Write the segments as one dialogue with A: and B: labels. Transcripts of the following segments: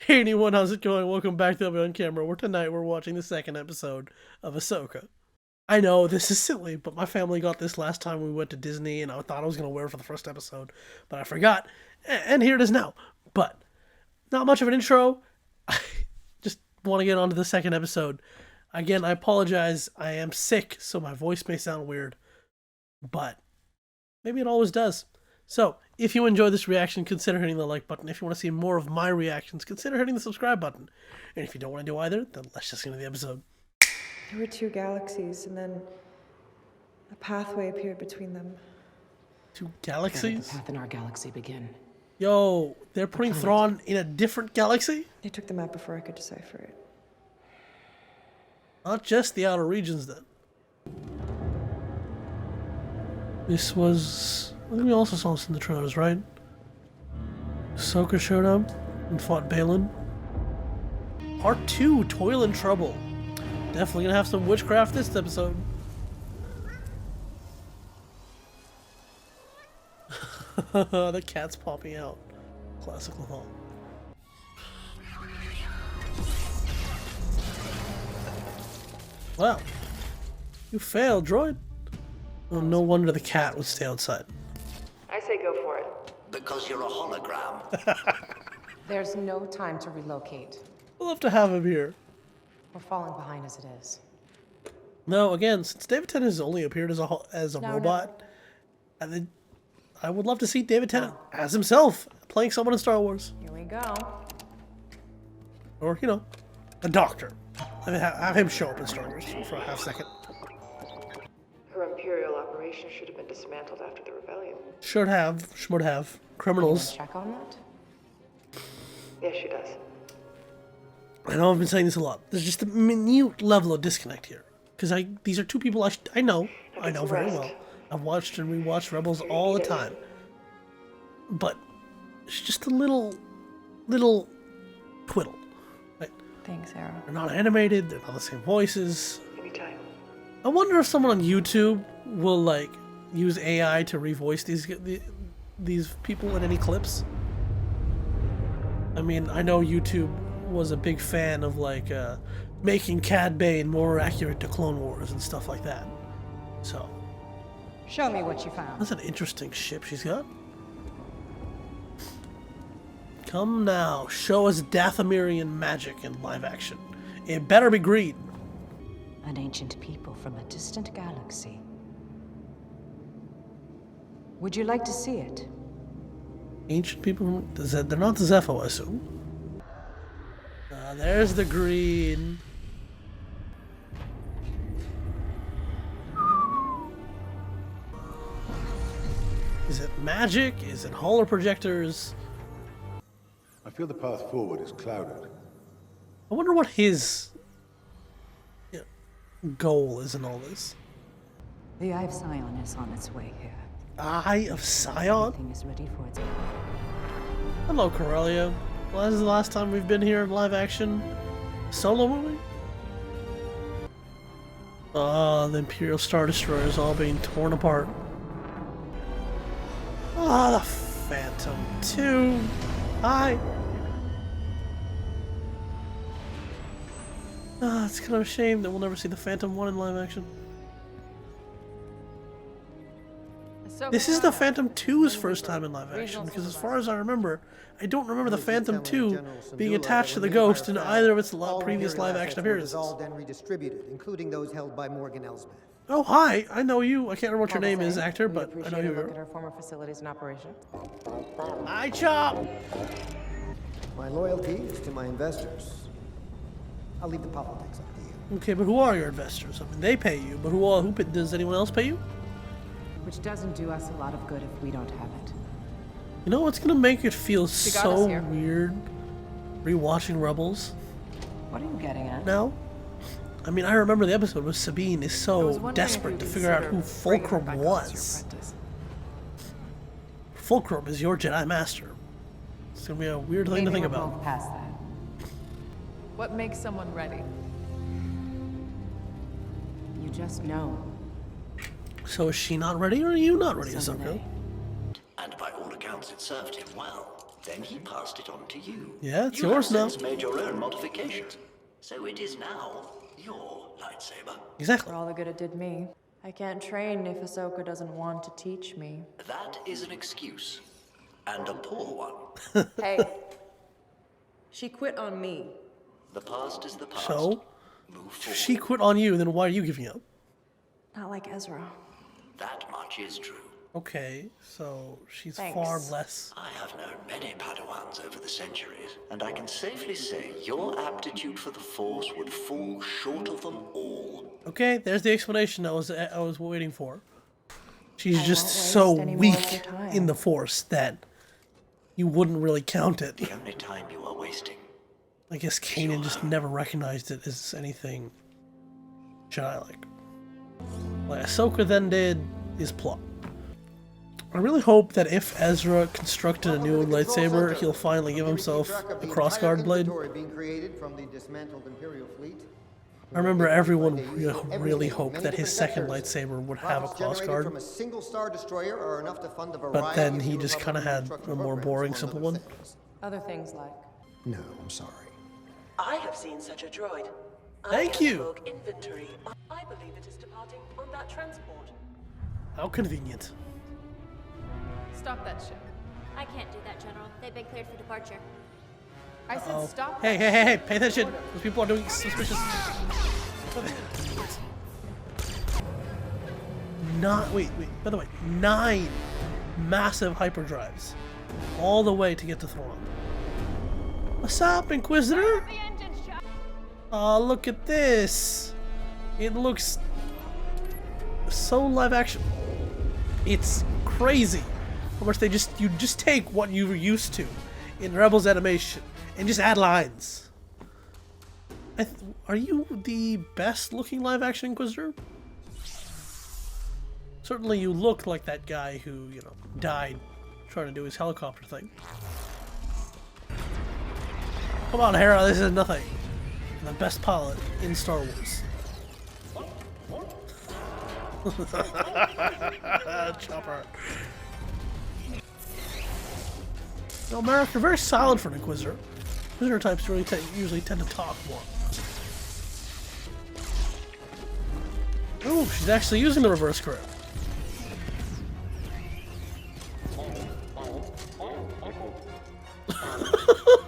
A: Hey anyone, how's it going? Welcome back to Abhi on Camera, where tonight we're watching the second episode of Ahsoka. I know, this is silly, but my family got this last time we went to Disney, and I thought I was going to wear it for the first episode, but I forgot, and here it is now. But, not much of an intro, I just want to get on to the second episode. Again, I apologize, I am sick, so my voice may sound weird, but maybe it always does. So, if you enjoy this reaction, consider hitting the like button. If you want to see more of my reactions, consider hitting the subscribe button. And if you don't want to do either, then let's just get into the episode.
B: There were two galaxies, and then a pathway appeared between them.
A: Two
C: Where did
A: galaxies?
C: the path in our galaxy begin?
A: Yo, they're putting Thrawn in a different galaxy?
B: They took them out before I could decipher it.
A: Not just the outer regions, then. This was... I think we also saw this in the trailers, right? Ahsoka showed up and fought Balin. Part 2, Toil and Trouble. Definitely gonna have some witchcraft this episode. The cat's popping out. Classic Lethal. Wow. You failed, droid. Oh, no wonder the cat would stay outside.
B: I say go for it.
D: Because you're a hologram.
C: There's no time to relocate.
A: We'll have to have him here.
C: We're falling behind as it is.
A: No, again, since David Tennant has only appeared as a
C: No,
A: robot, and then I would love to see David Tennant as himself playing someone in Star Wars,
C: Here we go.
A: or you know, a doctor. I mean, have him show up in Star Wars for a half second.
B: Her Imperial operation should have been dismantled after the rebellion.
A: Should have. Criminals.
C: Check on that?
B: Yes, she does.
A: I know I've been saying this a lot. There's just a minute level of disconnect here. Because these are two people I know very well. I've watched and rewatched Rebels all the time. But it's just a little twiddle. Right?
B: Thanks, Hera.
A: They're not animated, they're not the same voices.
B: Anytime.
A: I wonder if someone on YouTube will like use AI to revoice these people in any clips. I mean, I know YouTube was a big fan of like making Cad Bane more accurate to Clone Wars and stuff like that. So
C: Show me what you found.
A: that's an interesting ship she's got. Come now, show us Dathomirian magic in live action. It better be green.
E: An ancient people from a distant galaxy. Would you like to see it?
A: Ancient people from they're not the Zepho, I assume. There's the green. Is it magic? Is it holo projectors?
F: I feel the path forward is clouded.
A: I wonder what his goal is in all this.
E: The Eye of Sion is on its way here.
A: Eye of Sion?
E: Everything is ready for its.
A: Hello, Corellia. Well, this is the last time we've been here in live action solo movie? Ah, the Imperial Star Destroyer is all being torn apart. Ah, the Phantom 2. Hi. Ah, it's kind of a shame that we'll never see the Phantom 1 in live action. This is the Phantom 2's first time in live action, because as far as I remember, I don't remember the Phantom 2 being attached to the Ghost in either of its previous live action appearances.
G: Dissolved and redistributed, including those held by Morgan Elsbeth.
A: Oh, hi! I know you. I can't remember what your name is, actor, but I know
C: Appreciate a
A: you.
C: look at our former facilities in operation.
A: Hi, Chop!
G: My loyalty is to my investors. I'll leave the politics up to you.
A: Okay, but who are your investors? I mean, they pay you, but does anyone else pay you?
C: Which doesn't do us a lot of good if we don't have it.
A: You know what's gonna make it feel
C: got
A: so
C: us here.
A: weird rewatching Rebels
C: What are you getting at?
A: now? I mean, I remember the episode where Sabine is so desperate to figure out who Fulcrum was. Fulcrum is your Jedi Master. It's gonna be a weird thing to think about.
C: Both past that.
H: What makes someone ready?
C: You just know.
A: So is she not ready, or are you not ready, Ahsoka?
E: Someday.
D: And by all accounts, it served him well. Then he passed it on to you.
A: Yeah, it's
D: you
A: yours
D: have
A: now.
D: since made your own modifications. So it is now your lightsaber.
A: Exactly.
B: For all the good it did me. I can't train if Ahsoka doesn't want to teach me.
D: That is an excuse. And a poor one.
B: Hey. She quit on me.
D: The past is the past.
A: So,
D: Move
A: if
D: forward.
A: she quit on you, then why are you giving up?
B: Not like Ezra.
D: That much is true.
A: Okay, so she's
B: Thanks.
A: far less.
D: I have known many Padawans over the centuries, and I can safely say your aptitude for the Force would fall short of them all.
A: Okay, there's the explanation I was waiting for. She's
B: I
A: just
B: won't waste
A: so
B: any more of
A: weak
B: your time.
A: in the Force that you wouldn't really count it.
D: The only time you are wasting.
A: I guess Kanan just never recognized it as anything Jedi-like. What Ahsoka then did is plot. I really hope that if Ezra constructed a new lightsaber, he'll finally give himself a crossguard blade. I remember everyone really hoped that his second lightsaber would have a crossguard, but then he just kind of had a more boring, simple one.
B: Other things like.
G: No, I'm sorry.
I: I have seen such a droid.
A: Thank you.
I: Inventory. I believe it is departing on that transport.
A: How convenient.
H: Stop that ship.
J: I can't do that, General. They've been cleared for departure.
H: I said
A: Oh.
H: stop
A: Hey,
H: that
A: hey, hey, hey, pay attention. Those people are doing suspicious. Wait, by the way, 9 massive hyperdrives. All the way to get to Thrawn. What's up, Inquisitor? Oh, look at this. It looks so live action. It's crazy how much you just take what you were used to in Rebels animation and just add lines. Are you the best looking live action Inquisitor? Certainly you look like that guy who, you know, died trying to do his helicopter thing. Come on, Hera, this is nothing. I'm the best pilot in Star Wars. Chopper. No, Merrick, you're very silent for an Inquisitor. Inquisitor types usually tend to talk more. Ooh, she's actually using the reverse grip.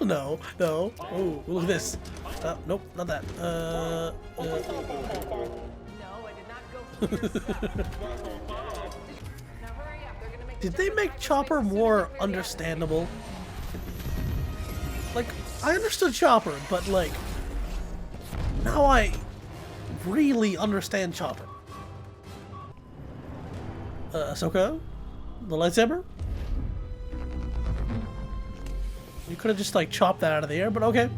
A: No. Ooh, look at this. Nope, not that.
H: No, I did not go for your stuff. Now hurry up. They're gonna make
A: Did they make Chopper more understandable? Like, I understood Chopper, but like, now I really understand Chopper. Ahsoka? The lightsaber? You could have just like chopped that out of the air, but okay.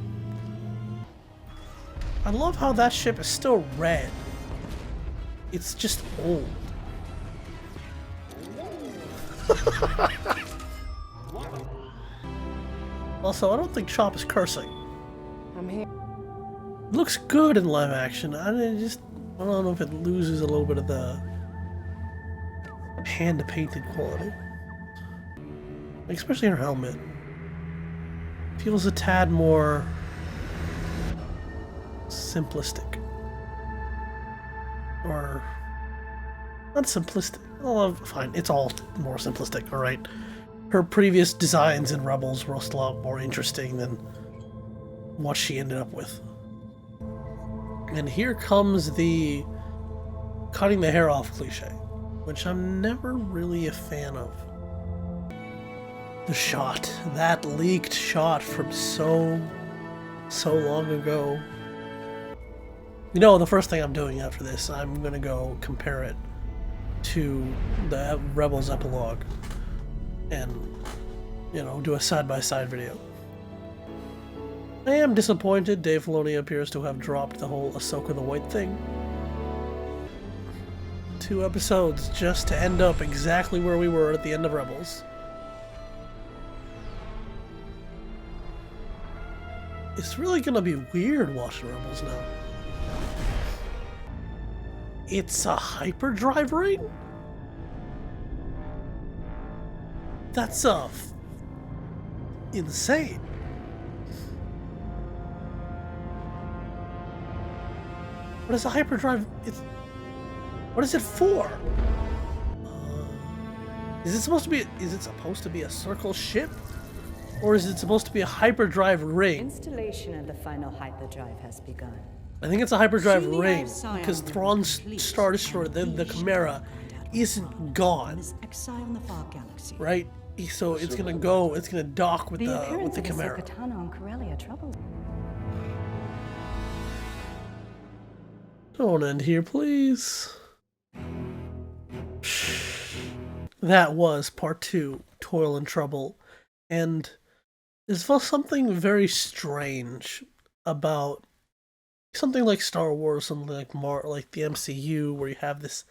A: I love how that ship is still red. It's just old. Also, I don't think Chop is cursing.
B: I'm here.
A: Looks good in live action. I don't know if it loses a little bit of the hand-painted quality. Like, especially her helmet. Feels a tad more simplistic. Or not simplistic. Oh, fine. It's all more simplistic, alright? Her previous designs in Rebels were a lot more interesting than what she ended up with. And here comes the cutting the hair off cliche, which I'm never really a fan of. The shot, that leaked shot from so long ago. You know, the first thing I'm doing after this, I'm gonna go compare it to the Rebels epilogue and, you know, do a side-by-side video. I am disappointed Dave Filoni appears to have dropped the whole Ahsoka the White thing. 2 episodes just to end up exactly where we were at the end of Rebels. It's really gonna be weird watching Rebels now. It's a hyperdrive ring? insane. What is a hyperdrive? What is it for? Is it supposed to be a circle ship? Or is it supposed to be a hyperdrive ring?
E: Installation of the final hyperdrive has begun.
A: I think it's a hyperdrive ring, because Thrawn's Star Destroyer, the Chimera, isn't gone.
E: Exile in the far galaxy.
A: Right? So it's gonna dock with the Chimera.
E: On Corellia troubled.
A: Don't end here, please. That was part 2, Toil and Trouble. And there's something very strange about something like Star Wars, something like the MCU, where you have this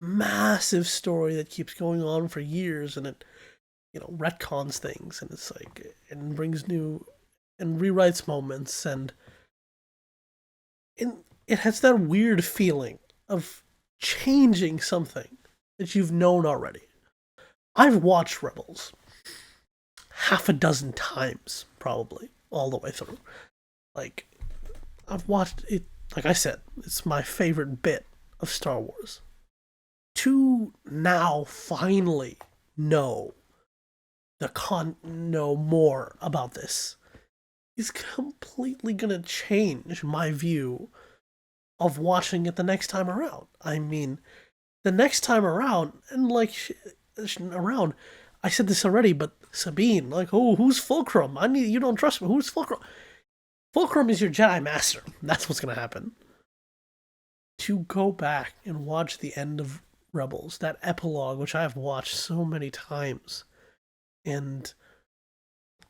A: massive story that keeps going on for years, and it, retcons things, and it's like, and brings new, and rewrites moments, and it has that weird feeling of changing something that you've known already. I've watched Rebels half a dozen times, probably, all the way through. Like, I've watched it, like I said, it's my favorite bit of Star Wars. To now finally know more about this is completely gonna change my view of watching it the next time around. I mean, the next time around, and I said this already, but Sabine, who's Fulcrum? You don't trust me. Who's Fulcrum? Fulcrum is your Jedi Master. That's what's gonna happen. To go back and watch the end of Rebels, that epilogue, which I've watched so many times, and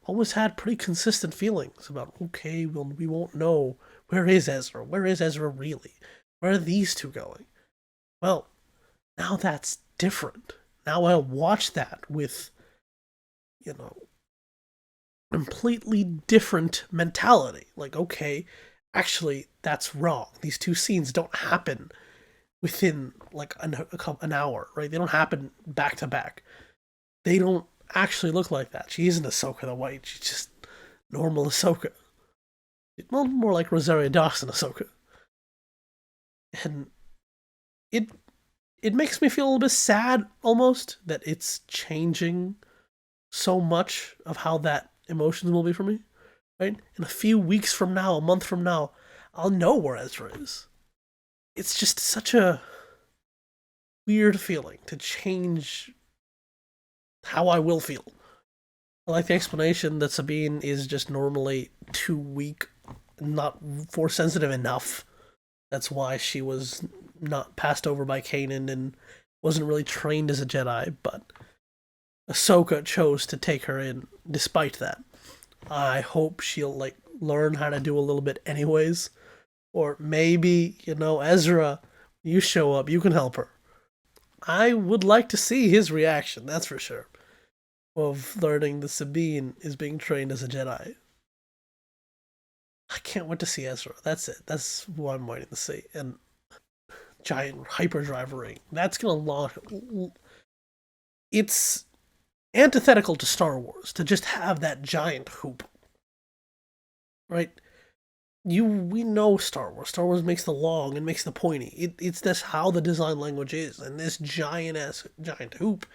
A: always had pretty consistent feelings about, okay, we won't know, where is Ezra? Where is Ezra really? Where are these two going? Well, now that's different. Now I'll watch that with, completely different mentality. Like, okay, actually, that's wrong. These two scenes don't happen within, an hour, right? They don't happen back to back. They don't actually look like that. She isn't Ahsoka the White. She's just normal Ahsoka. Well, more like Rosario Dawson Ahsoka. And it makes me feel a little bit sad, almost, that it's changing so much of how that emotions will be for me, right? In a few weeks from now, a month from now, I'll know where Ezra is. It's just such a weird feeling to change how I will feel. I like the explanation that Sabine is just normally too weak, not force sensitive enough. That's why she was not passed over by Kanan and wasn't really trained as a Jedi, but Ahsoka chose to take her in despite that. I hope she'll learn how to do a little bit anyways. Or maybe, Ezra, you show up, you can help her. I would like to see his reaction, that's for sure, of learning that Sabine is being trained as a Jedi. I can't wait to see Ezra. That's it. That's what I'm waiting to see. And giant hyperdrive ring. That's gonna launch. It's antithetical to Star Wars to just have that giant hoop, right? We know Star Wars. Star Wars makes the long and makes the pointy. It's that's how the design language is, and this giant hoop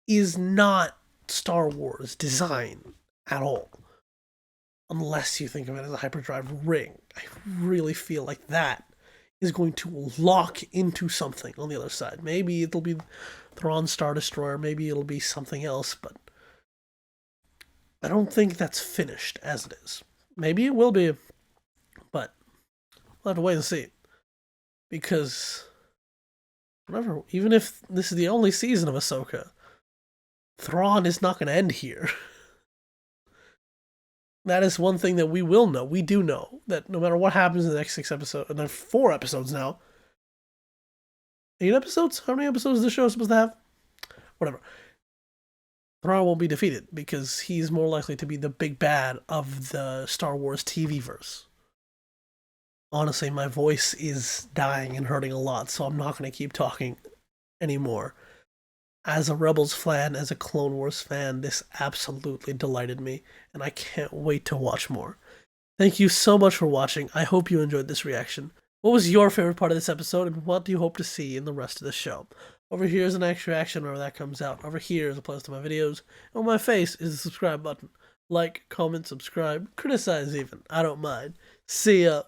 A: is not Star Wars design at all. Unless you think of it as a hyperdrive ring. I really feel like that is going to lock into something on the other side. Maybe it'll be Thrawn's Star Destroyer, maybe it'll be something else, but I don't think that's finished as it is. Maybe it will be, but we'll have to wait and see. Because, whatever, even if this is the only season of Ahsoka, Thrawn is not going to end here. That is one thing that we will know. We do know that no matter what happens in the next 6 episodes, and there are 4 episodes now. 8 episodes? How many episodes is the show supposed to have? Whatever. Thrawn won't be defeated because he's more likely to be the big bad of the Star Wars TV verse. Honestly, my voice is dying and hurting a lot, so I'm not going to keep talking anymore. As a Rebels fan, as a Clone Wars fan, this absolutely delighted me, and I can't wait to watch more. Thank you so much for watching. I hope you enjoyed this reaction. What was your favorite part of this episode, and what do you hope to see in the rest of the show? Over here is an extra reaction whenever that comes out. Over here is a playlist of my videos. And on my face is the subscribe button. Like, comment, subscribe, criticize even. I don't mind. See ya.